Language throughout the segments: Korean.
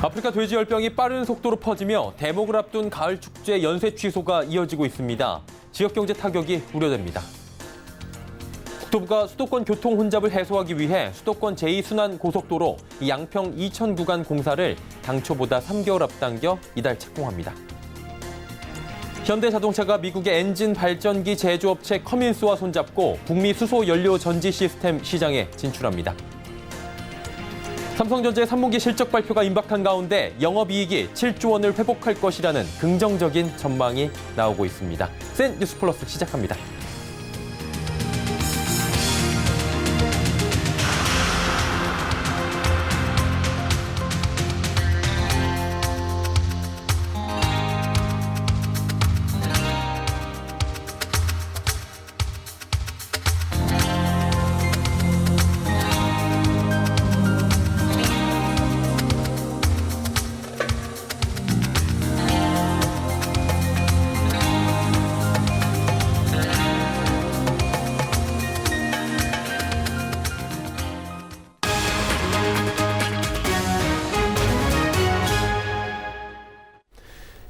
아프리카 돼지열병이 빠른 속도로 퍼지며 대목을 앞둔 가을 축제 연쇄 취소가 이어지고 있습니다. 지역 경제 타격이 우려됩니다. 국토부가 수도권 교통 혼잡을 해소하기 위해 수도권 제2순환 고속도로 양평 이천 구간 공사를 당초보다 3개월 앞당겨 이달 착공합니다. 현대자동차가 미국의 엔진 발전기 제조업체 커민스와 손잡고 북미 수소 연료 전지 시스템 시장에 진출합니다. 삼성전자의 3분기 실적 발표가 임박한 가운데 영업이익이 7조 원을 회복할 것이라는 긍정적인 전망이 나오고 있습니다. 센 뉴스 플러스 시작합니다.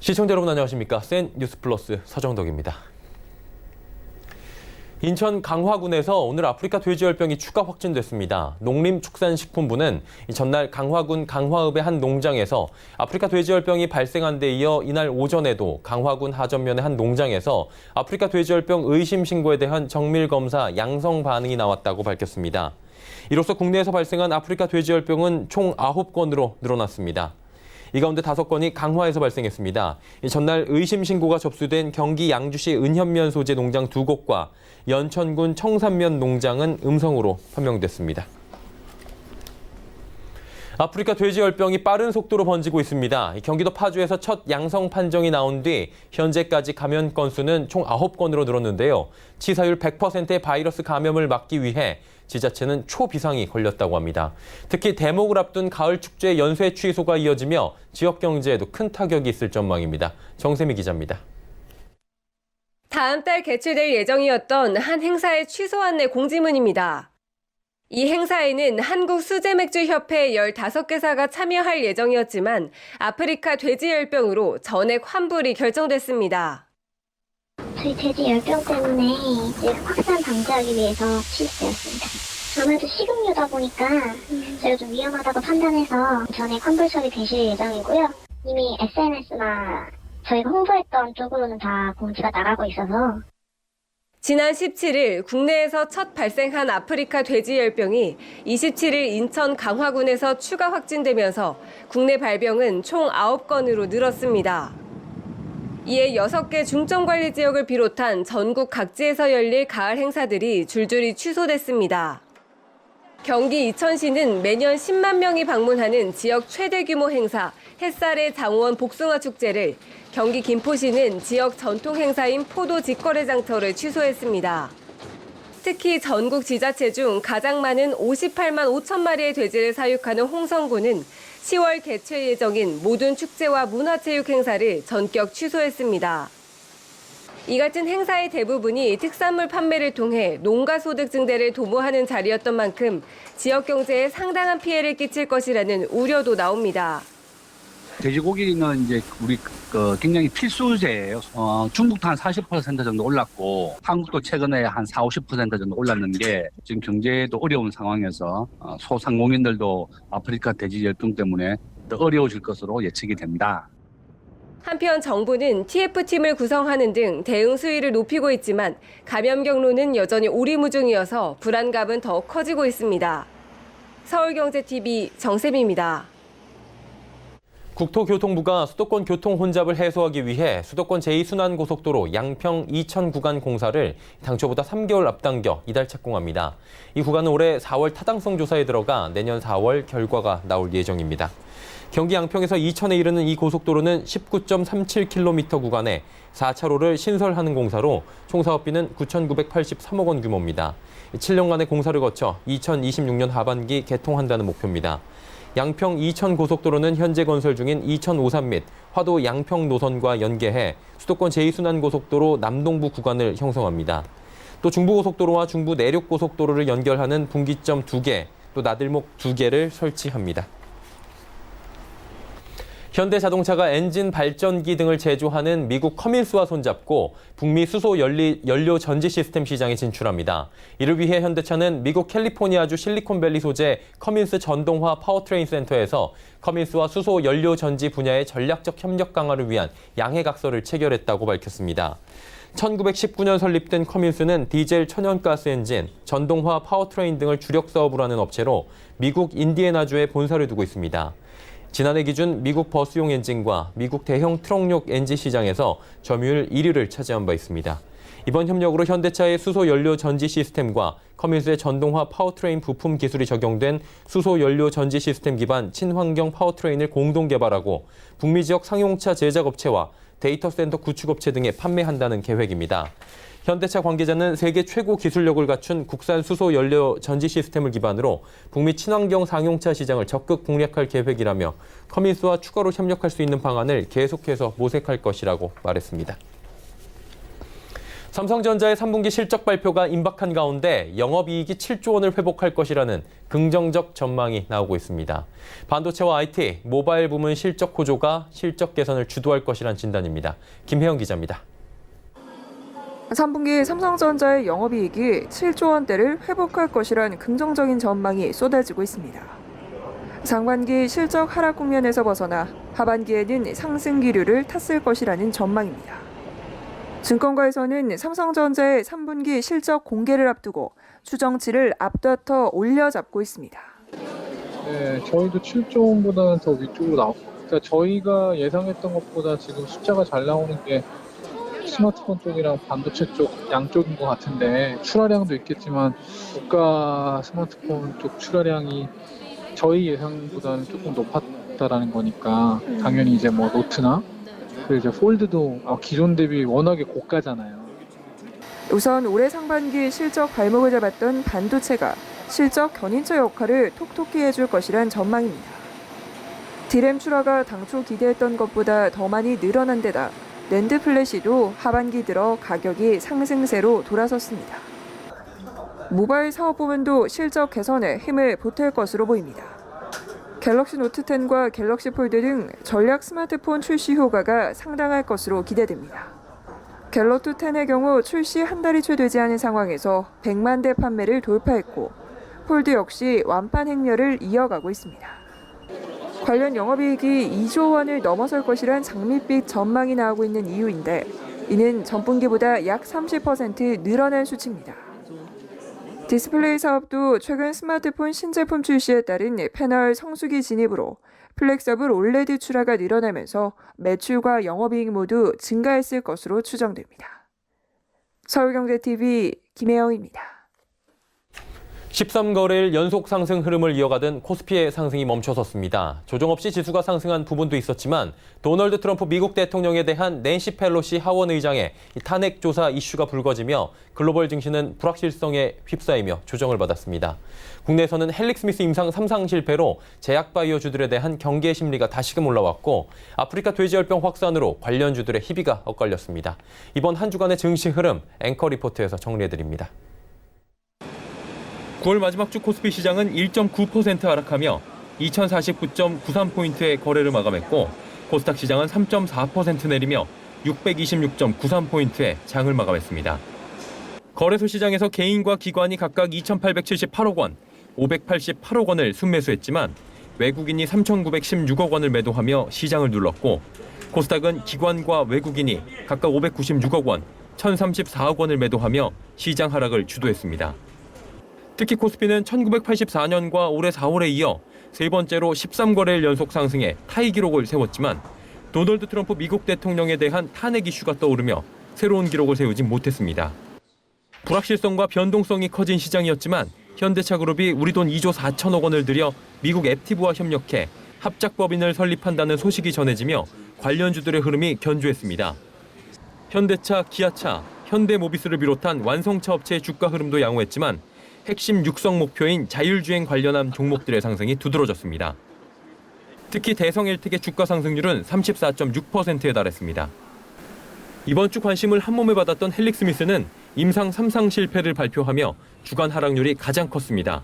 시청자 여러분 안녕하십니까? 센 뉴스 플러스 서정덕입니다. 인천 강화군에서 오늘 아프리카 돼지열병이 추가 확진됐습니다. 농림축산식품부는 전날 강화군 강화읍의 한 농장에서 아프리카 돼지열병이 발생한 데 이어 이날 오전에도 강화군 하전면의 한 농장에서 아프리카 돼지열병 의심 신고에 대한 정밀검사 양성 반응이 나왔다고 밝혔습니다. 이로써 국내에서 발생한 아프리카 돼지열병은 총 9건으로 늘어났습니다. 이 가운데 5건이 강화에서 발생했습니다. 전날 의심 신고가 접수된 경기 양주시 은현면 소재 농장 2곳과 연천군 청산면 농장은 음성으로 판명됐습니다. 아프리카 돼지열병이 빠른 속도로 번지고 있습니다. 경기도 파주에서 첫 양성 판정이 나온 뒤 현재까지 감염 건수는 총 9건으로 늘었는데요. 치사율 100%의 바이러스 감염을 막기 위해 지자체는 초비상이 걸렸다고 합니다. 특히 대목을 앞둔 가을 축제 연쇄 취소가 이어지며 지역 경제에도 큰 타격이 있을 전망입니다. 정세미 기자입니다. 다음 달 개최될 예정이었던 한 행사의 취소 안내 공지문입니다. 이 행사에는 한국수제맥주협회 15개사가 참여할 예정이었지만 아프리카 돼지열병으로 전액 환불이 결정됐습니다. 저희 돼지 열병 때문에 이제 확산 방지하기 위해서 취소되었습니다. 아무래도 식용유다 보니까 제가 좀 위험하다고 판단해서 전액 환불 처리되실 예정이고요. 이미 SNS나 저희가 홍보했던 쪽으로는 다 공지가 나가고 있어서 지난 17일 국내에서 첫 발생한 아프리카 돼지열병이 27일 인천 강화군에서 추가 확진되면서 국내 발병은 총 9건으로 늘었습니다. 이에 6개 중점관리 지역을 비롯한 전국 각지에서 열릴 가을 행사들이 줄줄이 취소됐습니다. 경기 이천시는 매년 10만 명이 방문하는 지역 최대 규모 행사 햇살의 장원 복숭아 축제를, 경기 김포시는 지역 전통 행사인 포도 직거래 장터를 취소했습니다. 특히 전국 지자체 중 가장 많은 58만 5천 마리의 돼지를 사육하는 홍성군은 10월 개최 예정인 모든 축제와 문화체육 행사를 전격 취소했습니다. 이 같은 행사의 대부분이 특산물 판매를 통해 농가 소득 증대를 도모하는 자리였던 만큼 지역 경제에 상당한 피해를 끼칠 것이라는 우려도 나옵니다. 돼지고기는 이제 우리 굉장히 필수제예요. 중국도 한 40% 정도 올랐고 한국도 최근에 한 40~50% 정도 올랐는 게 지금 경제도 어려운 상황에서 소상공인들도 아프리카 돼지 열병 때문에 더 어려워질 것으로 예측이 됩니다. 한편 정부는 TF팀을 구성하는 등 대응 수위를 높이고 있지만 감염 경로는 여전히 오리무중이어서 불안감은 더 커지고 있습니다. 서울경제TV 정세미입니다. 국토교통부가 수도권 교통 혼잡을 해소하기 위해 수도권 제2순환고속도로 양평 이천 구간 공사를 당초보다 3개월 앞당겨 이달 착공합니다. 이 구간은 올해 4월 타당성 조사에 들어가 내년 4월 결과가 나올 예정입니다. 경기 양평에서 이천에 이르는 이 고속도로는 19.37km 구간에 4차로를 신설하는 공사로 총 사업비는 9,983억 원 규모입니다. 7년간의 공사를 거쳐 2026년 하반기 개통한다는 목표입니다. 양평 이천 고속도로는 현재 건설 중인 이천 오산 및 화도 양평 노선과 연계해 수도권 제2순환고속도로 남동부 구간을 형성합니다. 또 중부고속도로와 중부 내륙고속도로를 연결하는 분기점 2개, 또 나들목 2개를 설치합니다. 현대자동차가 엔진 발전기 등을 제조하는 미국 커민스와 손잡고 북미 수소 연료 전지 시스템 시장에 진출합니다. 이를 위해 현대차는 미국 캘리포니아주 실리콘밸리 소재 커민스 전동화 파워트레인 센터에서 커민스와 수소 연료 전지 분야의 전략적 협력 강화를 위한 양해각서를 체결했다고 밝혔습니다. 1919년 설립된 커민스는 디젤 천연가스 엔진, 전동화 파워트레인 등을 주력 사업으로 하는 업체로 미국 인디애나주에 본사를 두고 있습니다. 지난해 기준 미국 버스용 엔진과 미국 대형 트럭용 엔진 시장에서 점유율 1위를 차지한 바 있습니다. 이번 협력으로 현대차의 수소 연료 전지 시스템과 커민스의 전동화 파워트레인 부품 기술이 적용된 수소 연료 전지 시스템 기반 친환경 파워트레인을 공동 개발하고 북미 지역 상용차 제작업체와 데이터 센터 구축업체 등에 판매한다는 계획입니다. 현대차 관계자는 세계 최고 기술력을 갖춘 국산 수소 연료 전지 시스템을 기반으로 북미 친환경 상용차 시장을 적극 공략할 계획이라며 커민스와 추가로 협력할 수 있는 방안을 계속해서 모색할 것이라고 말했습니다. 삼성전자의 3분기 실적 발표가 임박한 가운데 영업이익이 7조 원을 회복할 것이라는 긍정적 전망이 나오고 있습니다. 반도체와 IT, 모바일 부문 실적 호조가 실적 개선을 주도할 것이란 진단입니다. 김혜영 기자입니다. 3분기 삼성전자의 영업이익이 7조 원대를 회복할 것이란 긍정적인 전망이 쏟아지고 있습니다. 상반기 실적 하락 국면에서 벗어나 하반기에는 상승 기류를 탔을 것이라는 전망입니다. 증권가에서는 삼성전자의 3분기 실적 공개를 앞두고 추정치를 앞다퉈 올려잡고 있습니다. 네, 저희도 7조 원보다는 더 위쪽으로 나왔고, 그러니까 저희가 예상했던 것보다 지금 숫자가 잘 나오는 게 스마트폰 쪽이랑 반도체 쪽 양쪽인 것 같은데, 출하량도 있겠지만 고가 스마트폰 쪽 출하량이 저희 예상보다는 조금 높았다라는 거니까 당연히 이제 뭐 노트나 그리고 이제 폴드도 기존 대비 워낙에 고가잖아요. 우선 올해 상반기 실적 발목을 잡았던 반도체가 실적 견인처 역할을 톡톡히 해줄 것이란 전망입니다. D램 출하가 당초 기대했던 것보다 더 많이 늘어난 데다 낸드 플래시도 하반기 들어 가격이 상승세로 돌아섰습니다. 모바일 사업 부문도 실적 개선에 힘을 보탤 것으로 보입니다. 갤럭시 노트 10과 갤럭시 폴드 등 전략 스마트폰 출시 효과가 상당할 것으로 기대됩니다. 갤럭시 10의 경우 출시 한 달이 채 되지 않은 상황에서 100만 대 판매를 돌파했고 폴드 역시 완판 행렬을 이어가고 있습니다. 관련 영업이익이 2조 원을 넘어설 것이란 장밋빛 전망이 나오고 있는 이유인데 이는 전분기보다 약 30% 늘어난 수치입니다. 디스플레이 사업도 최근 스마트폰 신제품 출시에 따른 패널 성수기 진입으로 플렉서블 올레드 출하가 늘어나면서 매출과 영업이익 모두 증가했을 것으로 추정됩니다. 서울경제TV 김혜영입니다. 13거래일 연속 상승 흐름을 이어가던 코스피의 상승이 멈춰섰습니다. 조정 없이 지수가 상승한 부분도 있었지만 도널드 트럼프 미국 대통령에 대한 낸시 펠로시 하원 의장의 탄핵 조사 이슈가 불거지며 글로벌 증시는 불확실성에 휩싸이며 조정을 받았습니다. 국내에서는 헬릭 스미스 임상 3상 실패로 제약바이오주들에 대한 경계 심리가 다시금 올라왔고 아프리카 돼지열병 확산으로 관련주들의 희비가 엇갈렸습니다. 이번 한 주간의 증시 흐름 앵커 리포트에서 정리해드립니다. 9월 마지막 주 코스피 시장은 1.9% 하락하며 2049.93포인트의 거래를 마감했고 코스닥 시장은 3.4% 내리며 626.93포인트의 장을 마감했습니다. 거래소 시장에서 개인과 기관이 각각 2,878억 원, 588억 원을 순매수했지만 외국인이 3,916억 원을 매도하며 시장을 눌렀고 코스닥은 기관과 외국인이 각각 596억 원, 1,034억 원을 매도하며 시장 하락을 주도했습니다. 특히 코스피는 1984년과 올해 4월에 이어 세 번째로 13거래일 연속 상승에 타이 기록을 세웠지만 도널드 트럼프 미국 대통령에 대한 탄핵 이슈가 떠오르며 새로운 기록을 세우지 못했습니다. 불확실성과 변동성이 커진 시장이었지만 현대차그룹이 우리 돈 2조 4천억 원을 들여 미국 앱티브와 협력해 합작법인을 설립한다는 소식이 전해지며 관련주들의 흐름이 견조했습니다. 현대차, 기아차, 현대모비스를 비롯한 완성차 업체의 주가 흐름도 양호했지만 핵심 육성 목표인 자율주행 관련한 종목들의 상승이 두드러졌습니다. 특히 대성 헬텍의 주가 상승률은 34.6%에 달했습니다. 이번 주 관심을 한몸에 받았던 헬릭 스미스는 임상 3상 실패를 발표하며 주간 하락률이 가장 컸습니다.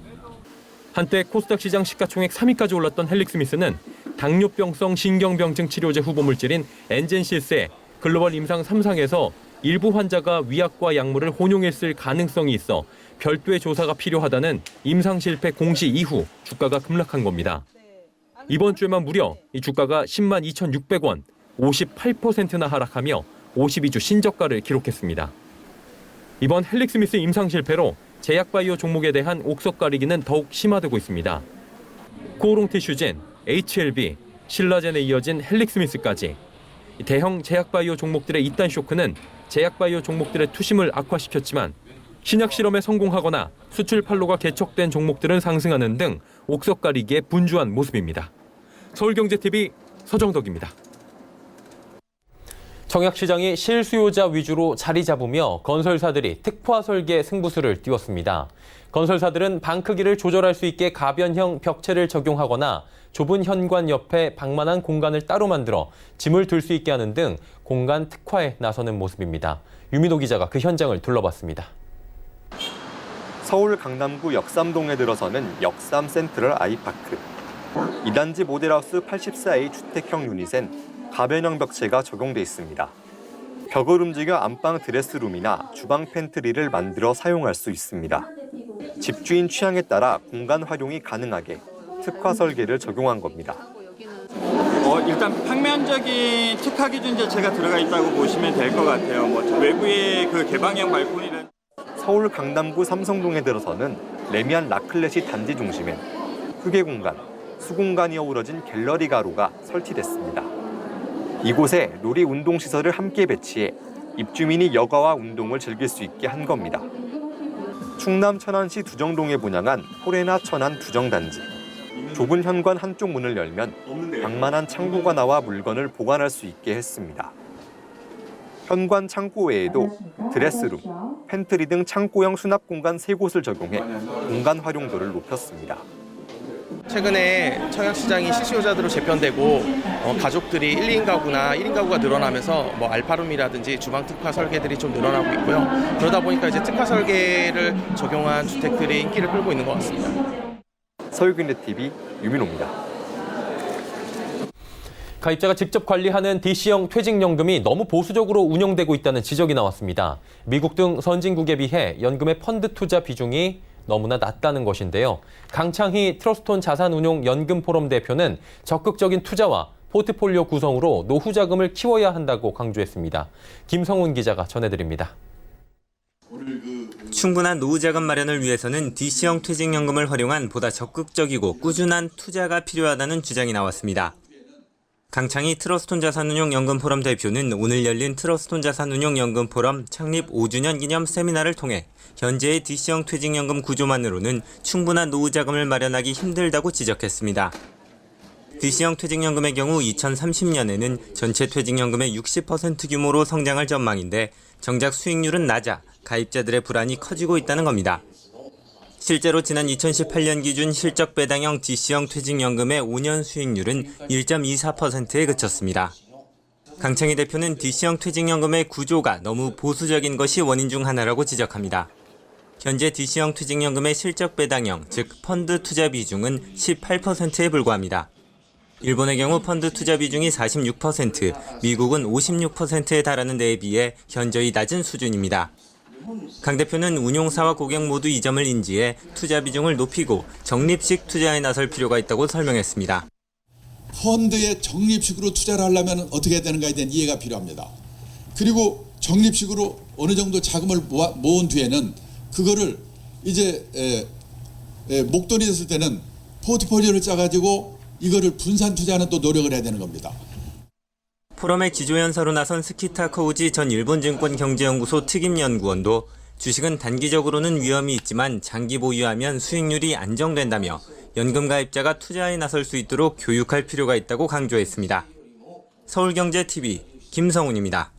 한때 코스닥 시장 시가총액 3위까지 올랐던 헬릭 스미스는 당뇨병성 신경병증 치료제 후보물질인 엔젠시스의 글로벌 임상 3상에서 일부 환자가 위약과 약물을 혼용했을 가능성이 있어 별도의 조사가 필요하다는 임상 실패 공시 이후 주가가 급락한 겁니다. 이번 주에만 무려 이 주가가 10만 2,600원, 58%나 하락하며 52주 신저가를 기록했습니다. 이번 헬릭스미스 임상 실패로 제약바이오 종목에 대한 옥석 가리기는 더욱 심화되고 있습니다. 코오롱티슈젠, HLB, 신라젠에 이어진 헬릭스미스까지 대형 제약바이오 종목들의 이딴 쇼크는 제약바이오 종목들의 투심을 악화시켰지만 신약 실험에 성공하거나 수출 판로가 개척된 종목들은 상승하는 등 옥석 가리기에 분주한 모습입니다. 서울경제TV 서정덕입니다. 청약시장이 실수요자 위주로 자리 잡으며 건설사들이 특화 설계 승부수를 띄웠습니다. 건설사들은 방 크기를 조절할 수 있게 가변형 벽체를 적용하거나 좁은 현관 옆에 방만한 공간을 따로 만들어 짐을 둘 수 있게 하는 등 공간 특화에 나서는 모습입니다. 유민호 기자가 그 현장을 둘러봤습니다. 서울 강남구 역삼동에 들어서는 역삼 센트럴 아이파크. 2단지 모델하우스 84A 주택형 유닛엔 가변형 벽체가 적용돼 있습니다. 벽을 움직여 안방 드레스룸이나 주방 팬트리를 만들어 사용할 수 있습니다. 집주인 취향에 따라 공간 활용이 가능하게 특화 설계를 적용한 겁니다. 일단 평면적인 특화 기준 자체가 들어가 있다고 보시면 될 것 같아요. 외부의 그 개방형 발코니는 서울 강남구 삼성동에 들어서는 레미안 라클렛이 단지 중심엔 휴게 공간, 수공간이 어우러진 갤러리 가로가 설치됐습니다. 이곳에 놀이 운동 시설을 함께 배치해 입주민이 여가와 운동을 즐길 수 있게 한 겁니다. 충남 천안시 두정동에 분양한 호레나 천안 두정단지. 좁은 현관 한쪽 문을 열면 방만한 창고가 나와 물건을 보관할 수 있게 했습니다. 현관 창고 외에도 드레스룸, 팬트리 등 창고형 수납 공간 3곳을 적용해 공간 활용도를 높였습니다. 최근에 청약시장이 실수요자들로 재편되고 가족들이 1인 가구나 1인 가구가 늘어나면서 알파룸이라든지 주방 특화 설계들이 좀 늘어나고 있고요. 그러다 보니까 이제 특화 설계를 적용한 주택들이 인기를 끌고 있는 것 같습니다. 서울경제TV 유민호입니다. 가입자가 직접 관리하는 DC형 퇴직연금이 너무 보수적으로 운영되고 있다는 지적이 나왔습니다. 미국 등 선진국에 비해 연금의 펀드 투자 비중이 너무나 낮다는 것인데요. 강창희 트러스톤 자산운용 연금포럼 대표는 적극적인 투자와 포트폴리오 구성으로 노후 자금을 키워야 한다고 강조했습니다. 김성훈 기자가 전해드립니다. 충분한 노후 자금 마련을 위해서는 DC형 퇴직연금을 활용한 보다 적극적이고 꾸준한 투자가 필요하다는 주장이 나왔습니다. 강창희 트러스톤 자산운용 연금포럼 대표는 오늘 열린 트러스톤 자산운용 연금포럼 창립 5주년 기념 세미나를 통해 현재의 DC형 퇴직연금 구조만으로는 충분한 노후 자금을 마련하기 힘들다고 지적했습니다. DC형 퇴직연금의 경우 2030년에는 전체 퇴직연금의 60% 규모로 성장할 전망인데 정작 수익률은 낮아 가입자들의 불안이 커지고 있다는 겁니다. 실제로 지난 2018년 기준 실적 배당형 DC형 퇴직연금의 5년 수익률은 1.24%에 그쳤습니다. 강창희 대표는 DC형 퇴직연금의 구조가 너무 보수적인 것이 원인 중 하나라고 지적합니다. 현재 DC형 퇴직연금의 실적 배당형, 즉 펀드 투자 비중은 18%에 불과합니다. 일본의 경우 펀드 투자 비중이 46%, 미국은 56%에 달하는 데에 비해 현저히 낮은 수준입니다. 강 대표는 운용사와 고객 모두 이 점을 인지해 투자 비중을 높이고 적립식 투자에 나설 필요가 있다고 설명했습니다. 펀드에 적립식으로 투자를 하려면 어떻게 해야 되는가에 대한 이해가 필요합니다. 그리고 적립식으로 어느 정도 자금을 모은 뒤에는 그거를 이제 목돈이 됐을 때는 포트폴리오를 짜가지고 이거를 분산 투자하는 또 노력을 해야 되는 겁니다. 포럼의 지조연사로 나선 스키타 커우지 전 일본증권 경제연구소 특임연구원도 주식은 단기적으로는 위험이 있지만 장기 보유하면 수익률이 안정된다며 연금 가입자가 투자에 나설 수 있도록 교육할 필요가 있다고 강조했습니다. 서울경제TV 김성훈입니다.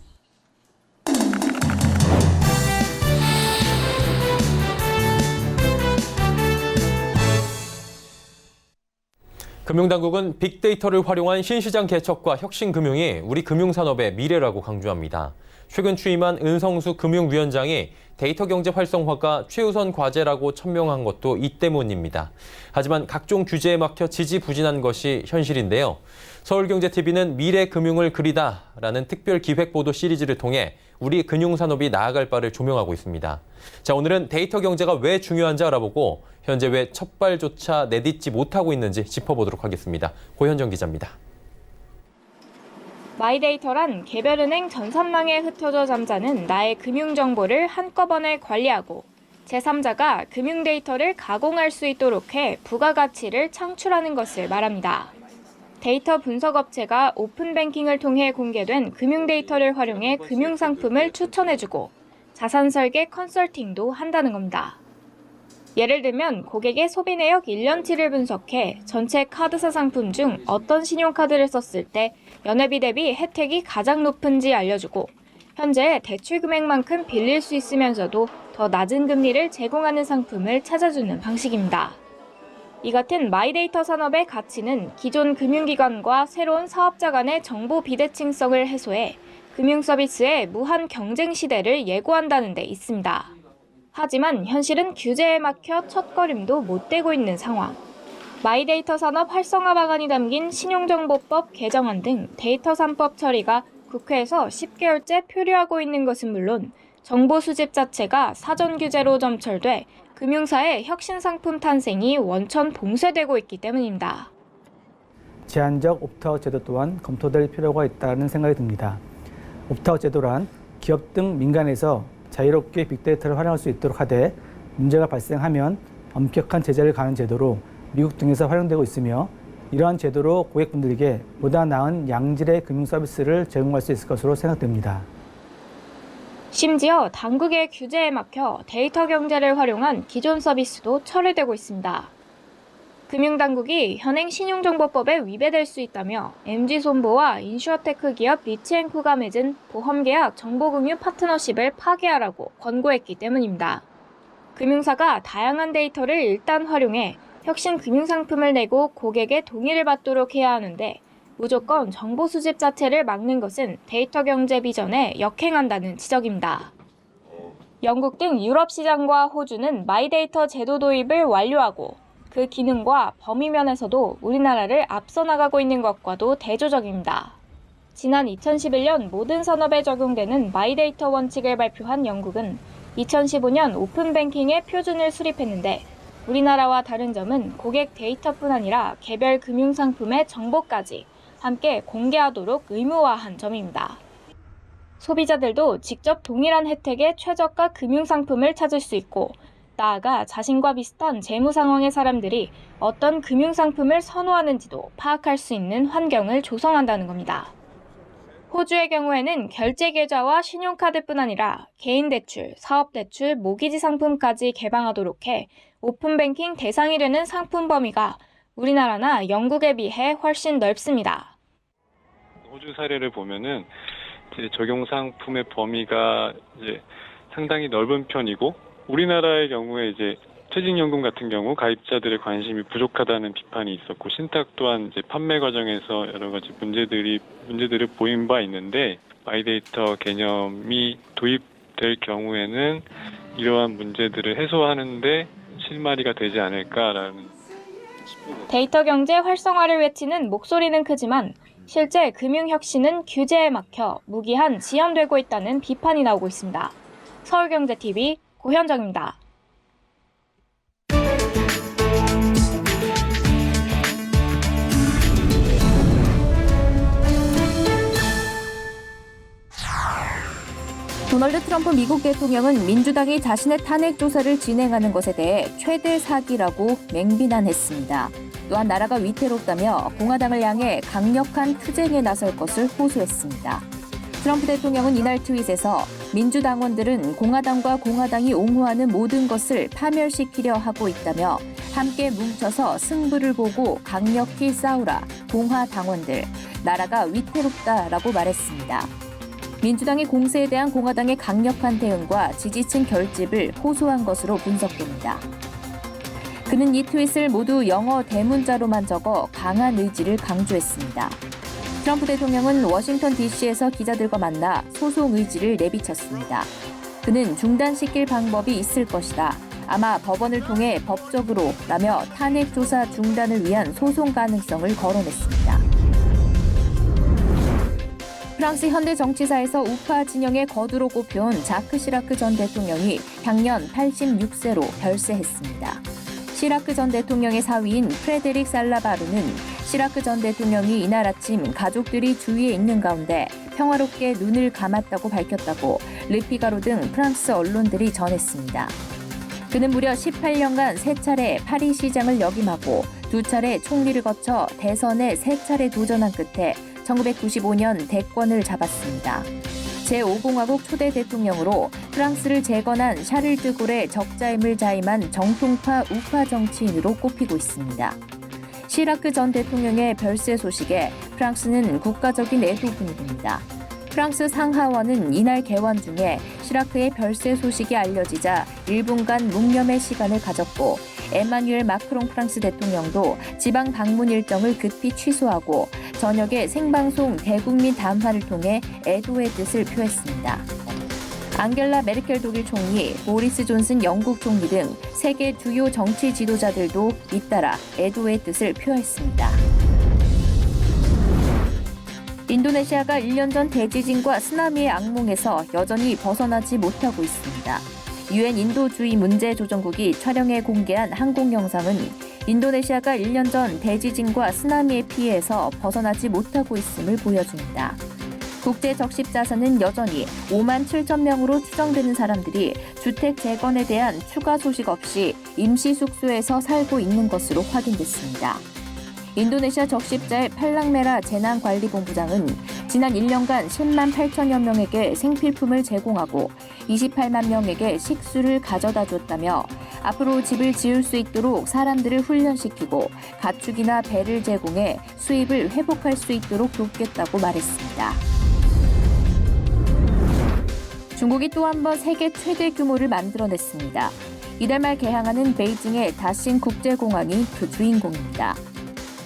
금융당국은 빅데이터를 활용한 신시장 개척과 혁신금융이 우리 금융산업의 미래라고 강조합니다. 최근 취임한 은성수 금융위원장이 데이터 경제 활성화가 최우선 과제라고 천명한 것도 이 때문입니다. 하지만 각종 규제에 막혀 지지부진한 것이 현실인데요. 서울경제TV는 미래 금융을 그리다라는 특별 기획보도 시리즈를 통해 우리 금융산업이 나아갈 바를 조명하고 있습니다. 자, 오늘은 데이터 경제가 왜 중요한지 알아보고 현재 왜 첫 발조차 내딛지 못하고 있는지 짚어보도록 하겠습니다. 고현정 기자입니다. 마이데이터란 개별은행 전산망에 흩어져 잠자는 나의 금융정보를 한꺼번에 관리하고 제3자가 금융 데이터를 가공할 수 있도록 해 부가가치를 창출하는 것을 말합니다. 데이터 분석업체가 오픈뱅킹을 통해 공개된 금융 데이터를 활용해 금융상품을 추천해주고 자산 설계 컨설팅도 한다는 겁니다. 예를 들면 고객의 소비 내역 1년치를 분석해 전체 카드사 상품 중 어떤 신용카드를 썼을 때 연회비 대비 혜택이 가장 높은지 알려주고 현재 대출 금액만큼 빌릴 수 있으면서도 더 낮은 금리를 제공하는 상품을 찾아주는 방식입니다. 이 같은 마이데이터 산업의 가치는 기존 금융기관과 새로운 사업자 간의 정보 비대칭성을 해소해 금융 서비스의 무한 경쟁 시대를 예고한다는 데 있습니다. 하지만 현실은 규제에 막혀 첫걸음도 못 떼고 있는 상황. 마이데이터 산업 활성화 방안이 담긴 신용정보법 개정안 등 데이터 3법 처리가 국회에서 10개월째 표류하고 있는 것은 물론 정보 수집 자체가 사전 규제로 점철돼 금융사의 혁신 상품 탄생이 원천 봉쇄되고 있기 때문입니다. 제한적 옵트아웃 제도 또한 검토될 필요가 있다는 생각이 듭니다. 옵트아웃 제도란 기업 등 민간에서 자유롭게 빅데이터를 활용할 수 있도록 하되 문제가 발생하면 엄격한 제재를 가하는 제도로 미국 등에서 활용되고 있으며 이러한 제도로 고객분들에게 보다 나은 양질의 금융 서비스를 제공할 수 있을 것으로 생각됩니다. 심지어 당국의 규제에 막혀 데이터 경제를 활용한 기존 서비스도 철회되고 있습니다. 금융당국이 현행 신용정보법에 위배될 수 있다며 MG손보와 인슈어테크 기업 리치앤코가 맺은 보험계약 정보공유 파트너십을 파기하라고 권고했기 때문입니다. 금융사가 다양한 데이터를 일단 활용해 혁신 금융상품을 내고 고객의 동의를 받도록 해야 하는데 무조건 정보 수집 자체를 막는 것은 데이터 경제 비전에 역행한다는 지적입니다. 영국 등 유럽 시장과 호주는 마이데이터 제도 도입을 완료하고 그 기능과 범위 면에서도 우리나라를 앞서 나가고 있는 것과도 대조적입니다. 지난 2011년 모든 산업에 적용되는 마이데이터 원칙을 발표한 영국은 2015년 오픈뱅킹의 표준을 수립했는데 우리나라와 다른 점은 고객 데이터뿐 아니라 개별 금융상품의 정보까지 함께 공개하도록 의무화한 점입니다. 소비자들도 직접 동일한 혜택의 최저가 금융상품을 찾을 수 있고 나아가 자신과 비슷한 재무 상황의 사람들이 어떤 금융상품을 선호하는지도 파악할 수 있는 환경을 조성한다는 겁니다. 호주의 경우에는 결제계좌와 신용카드뿐 아니라 개인대출, 사업대출, 모기지 상품까지 개방하도록 해 오픈뱅킹 대상이 되는 상품 범위가 우리나라나 영국에 비해 훨씬 넓습니다. 호주 사례를 보면은 이제 적용 상품의 범위가 이제 상당히 넓은 편이고 우리나라의 경우에 이제 퇴직연금 같은 경우 가입자들의 관심이 부족하다는 비판이 있었고 신탁 또한 이제 판매 과정에서 여러 가지 문제들을 보인 바 있는데 마이데이터 개념이 도입될 경우에는 이러한 문제들을 해소하는데 실마리가 되지 않을까라는. 데이터 경제 활성화를 외치는 목소리는 크지만 실제 금융혁신은 규제에 막혀 무기한 지연되고 있다는 비판이 나오고 있습니다. 서울경제TV 고현정입니다. 도널드 트럼프 미국 대통령은 민주당이 자신의 탄핵 조사를 진행하는 것에 대해 최대 사기라고 맹비난했습니다. 또한 나라가 위태롭다며 공화당을 향해 강력한 투쟁에 나설 것을 호소했습니다. 트럼프 대통령은 이날 트윗에서 민주당원들은 공화당과 공화당이 옹호하는 모든 것을 파멸시키려 하고 있다며 함께 뭉쳐서 승부를 보고 강력히 싸우라 공화당원들, 나라가 위태롭다라고 말했습니다. 민주당이 공세에 대한 공화당의 강력한 대응과 지지층 결집을 호소한 것으로 분석됩니다. 그는 이 트윗을 모두 영어 대문자로만 적어 강한 의지를 강조했습니다. 트럼프 대통령은 워싱턴 DC에서 기자들과 만나 소송 의지를 내비쳤습니다. 그는 중단시킬 방법이 있을 것이다. 아마 법원을 통해 법적으로 라며 탄핵 조사 중단을 위한 소송 가능성을 거론했습니다. 프랑스 현대 정치사에서 우파 진영의 거두로 꼽혀온 자크 시라크 전 대통령이 향년 86세로 별세했습니다. 시라크 전 대통령의 사위인 프레데릭 살라바르는 시라크 전 대통령이 이날 아침 가족들이 주위에 있는 가운데 평화롭게 눈을 감았다고 밝혔다고 르피가로 등 프랑스 언론들이 전했습니다. 그는 무려 18년간 3차례 파리 시장을 역임하고 2차례 총리를 거쳐 대선에 3차례 도전한 끝에 1995년 대권을 잡았습니다. 제5공화국 초대 대통령으로 프랑스를 재건한 샤를 드골의 적자임을 자임한 정통파 우파 정치인으로 꼽히고 있습니다. 시라크 전 대통령의 별세 소식에 프랑스는 국가적인 애도 분위기입니다. 프랑스 상하원은 이날 개원 중에 시라크의 별세 소식이 알려지자 1분간 묵념의 시간을 가졌고 에마뉴엘 마크롱 프랑스 대통령도 지방 방문 일정을 급히 취소하고 저녁에 생방송 대국민 담화를 통해 애도의 뜻을 표했습니다. 앙겔라 메르켈 독일 총리, 보리스 존슨 영국 총리 등 세계 주요 정치 지도자들도 잇따라 애도의 뜻을 표했습니다. 인도네시아가 1년 전 대지진과 쓰나미의 악몽에서 여전히 벗어나지 못하고 있습니다. 유엔 인도주의 문제조정국이 촬영해 공개한 항공 영상은 인도네시아가 1년 전 대지진과 쓰나미의 피해에서 벗어나지 못하고 있음을 보여줍니다. 국제 적십 자산은 여전히 5만 7천 명으로 추정되는 사람들이 주택 재건에 대한 추가 소식 없이 임시 숙소에서 살고 있는 것으로 확인됐습니다. 인도네시아 적십자의 팔랑메라 재난관리본부장은 지난 1년간 10만 8천여 명에게 생필품을 제공하고 28만 명에게 식수를 가져다 줬다며 앞으로 집을 지을 수 있도록 사람들을 훈련시키고 가축이나 배를 제공해 수입을 회복할 수 있도록 돕겠다고 말했습니다. 중국이 또 한 번 세계 최대 규모를 만들어냈습니다. 이달 말 개항하는 베이징의 다신 국제공항이 그 주인공입니다.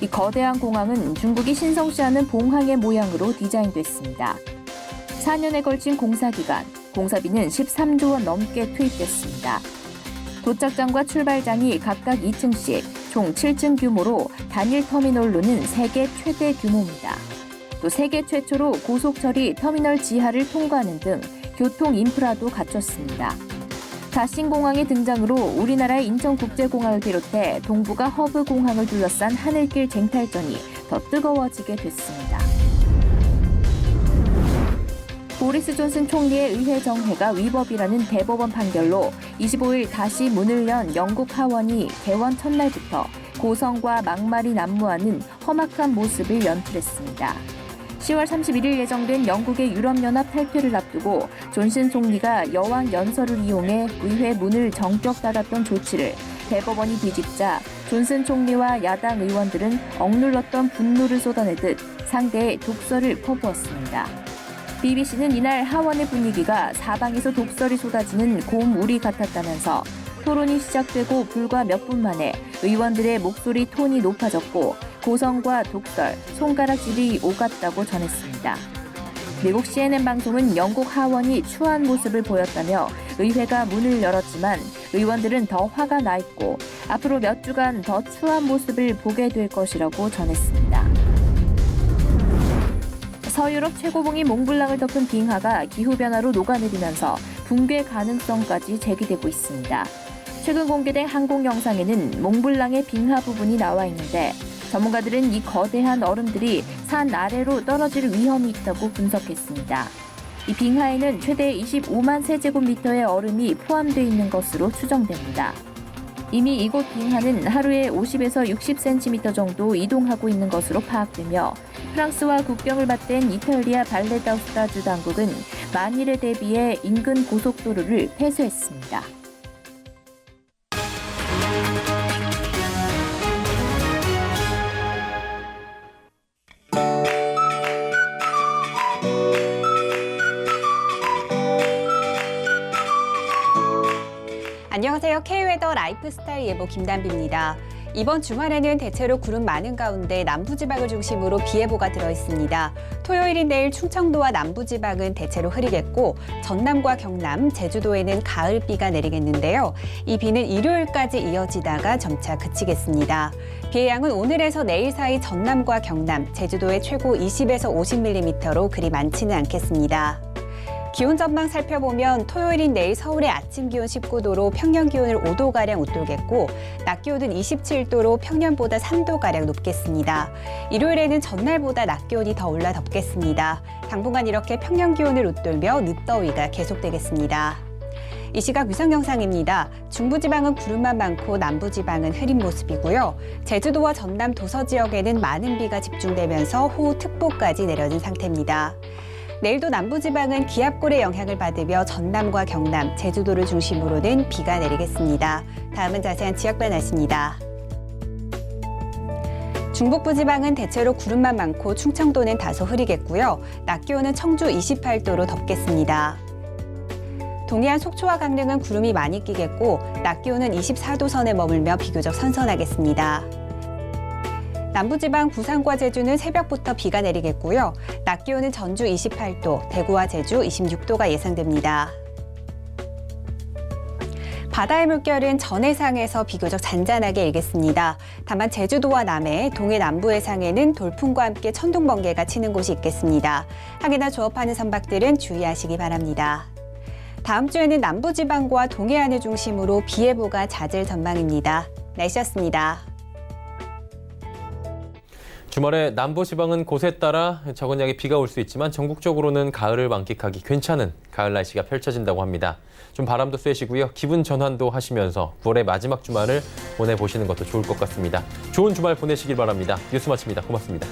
이 거대한 공항은 중국이 신성시하는 봉황의 모양으로 디자인됐습니다. 4년에 걸친 공사기간, 공사비는 13조 원 넘게 투입됐습니다. 도착장과 출발장이 각각 2층씩 총 7층 규모로 단일 터미널로는 세계 최대 규모입니다. 또 세계 최초로 고속철이 터미널 지하를 통과하는 등 교통 인프라도 갖췄습니다. 다신공항의 등장으로 우리나라의 인천국제공항을 비롯해 동북아 허브공항을 둘러싼 하늘길 쟁탈전이 더 뜨거워지게 됐습니다. 보리스 존슨 총리의 의회 정회가 위법이라는 대법원 판결로 25일 다시 문을 연 영국 하원이 개원 첫날부터 고성과 막말이 난무하는 험악한 모습을 연출했습니다. 10월 31일 예정된 영국의 유럽연합 탈퇴를 앞두고 존슨 총리가 여왕 연설을 이용해 의회 문을 정격 닫았던 조치를 대법원이 뒤집자 존슨 총리와 야당 의원들은 억눌렀던 분노를 쏟아내듯 상대에 독설을 퍼부었습니다. BBC는 이날 하원의 분위기가 사방에서 독설이 쏟아지는 곰우리 같았다면서 토론이 시작되고 불과 몇 분 만에 의원들의 목소리 톤이 높아졌고 고성과 독설, 손가락질이 오갔다고 전했습니다. 미국 CNN 방송은 영국 하원이 추한 모습을 보였다며 의회가 문을 열었지만 의원들은 더 화가 나 있고 앞으로 몇 주간 더 추한 모습을 보게 될 것이라고 전했습니다. 서유럽 최고봉인 몽블랑을 덮은 빙하가 기후변화로 녹아내리면서 붕괴 가능성까지 제기되고 있습니다. 최근 공개된 항공 영상에는 몽블랑의 빙하 부분이 나와 있는데 전문가들은 이 거대한 얼음들이 산 아래로 떨어질 위험이 있다고 분석했습니다. 이 빙하에는 최대 25만 세제곱미터의 얼음이 포함되어 있는 것으로 추정됩니다. 이미 이곳 빙하는 하루에 50에서 60cm 정도 이동하고 있는 것으로 파악되며 프랑스와 국경을 맞댄 이탈리아 발레다우스타 주 당국은 만일에 대비해 인근 고속도로를 폐쇄했습니다. 안녕하세요. K웨더 라이프스타일 예보 김단비입니다. 이번 주말에는 대체로 구름 많은 가운데 남부지방을 중심으로 비 예보가 들어있습니다. 토요일인 내일 충청도와 남부지방은 대체로 흐리겠고 전남과 경남, 제주도에는 가을비가 내리겠는데요. 이 비는 일요일까지 이어지다가 점차 그치겠습니다. 비의 양은 오늘에서 내일 사이 전남과 경남, 제주도에 최고 20에서 50mm로 그리 많지는 않겠습니다. 기온 전망 살펴보면 토요일인 내일 서울의 아침 기온 19도로 평년 기온을 5도가량 웃돌겠고 낮 기온은 27도로 평년보다 3도가량 높겠습니다. 일요일에는 전날보다 낮 기온이 더 올라 덥겠습니다. 당분간 이렇게 평년 기온을 웃돌며 늦더위가 계속되겠습니다. 이 시각 위성 영상입니다. 중부지방은 구름만 많고 남부지방은 흐린 모습이고요. 제주도와 전남 도서 지역에는 많은 비가 집중되면서 호우특보까지 내려진 상태입니다. 내일도 남부지방은 기압골의 영향을 받으며 전남과 경남, 제주도를 중심으로는 비가 내리겠습니다. 다음은 자세한 지역별 날씨입니다. 중북부 지방은 대체로 구름만 많고 충청도는 다소 흐리겠고요. 낮 기온은 청주 28도로 덥겠습니다. 동해안 속초와 강릉은 구름이 많이 끼겠고 낮 기온은 24도 선에 머물며 비교적 선선하겠습니다. 남부지방 부산과 제주는 새벽부터 비가 내리겠고요. 낮 기온은 전주 28도, 대구와 제주 26도가 예상됩니다. 바다의 물결은 전해상에서 비교적 잔잔하게 일겠습니다. 다만 제주도와 남해, 동해 남부 해상에는 돌풍과 함께 천둥 번개가 치는 곳이 있겠습니다. 항해나 조업하는 선박들은 주의하시기 바랍니다. 다음 주에는 남부지방과 동해안을 중심으로 비 예보가 잦을 전망입니다. 날씨였습니다. 주말에 남부지방은 곳에 따라 적은 양의 비가 올 수 있지만 전국적으로는 가을을 만끽하기 괜찮은 가을 날씨가 펼쳐진다고 합니다. 좀 바람도 쐬시고요. 기분 전환도 하시면서 9월의 마지막 주말을 보내보시는 것도 좋을 것 같습니다. 좋은 주말 보내시길 바랍니다. 뉴스 마칩니다. 고맙습니다.